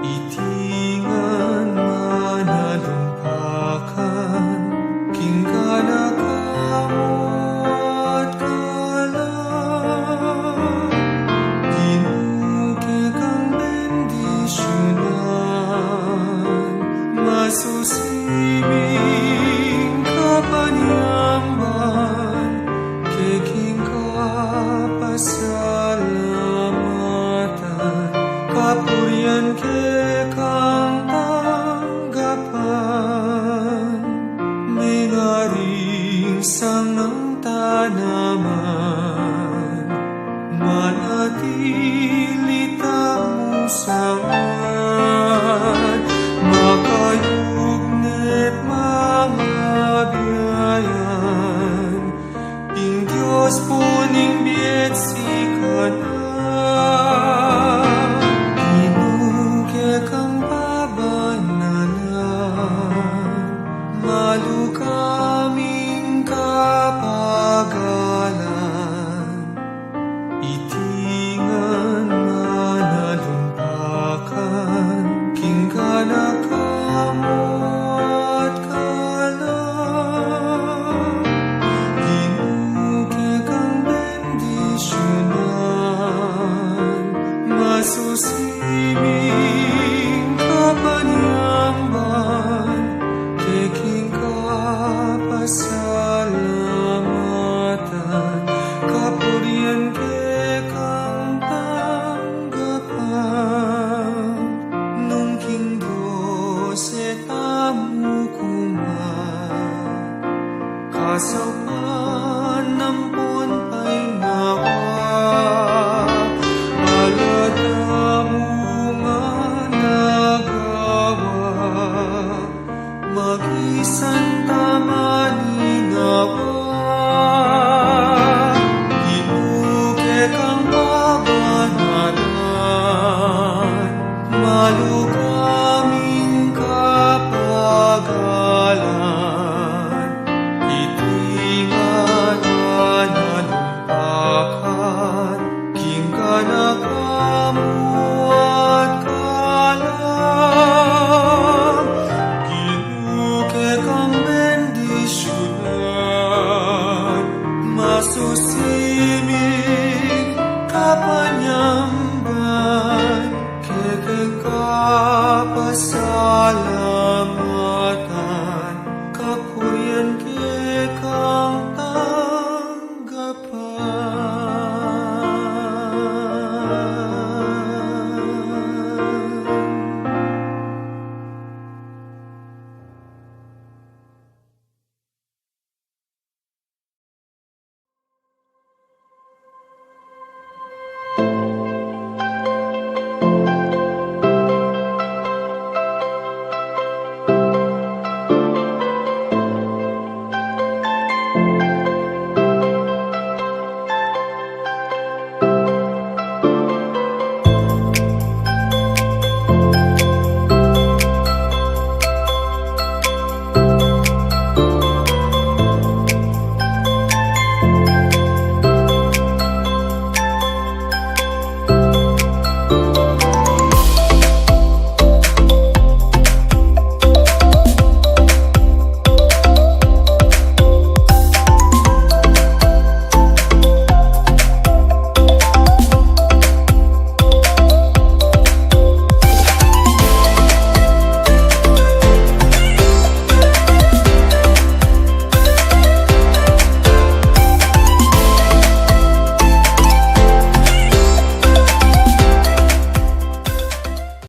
Itingan manalumpakan, kingkana kamot kalam, dinuki kang bendisyonan, masusibing kapanyamban, keking kapasalamatan, kapurian kekang tanggapan, mengaring sang ng tanaman, manatili tamusangan, makayugnet mga biyayan, ing Diyos puning biyet si kanan. Kang pabanalan, malu kaming kapagalan, itingan manalumpakan, kingkana kamot kalam, dinuki kang bendisyonan, masusibing kapanyamban, keking kapasalamatan, kapurian kekang tanggapan, nungking Diyos etamu kuman, kasapan nampon pa'y nawa, mag-isang tamaninawa, dinuki kang pabanalan, malu kaming kapagalan, itingan manalumpakan, kingkana kamot kalam, kang bendisyonan, masusibing kapanyamban, kekeng kapasalamatan.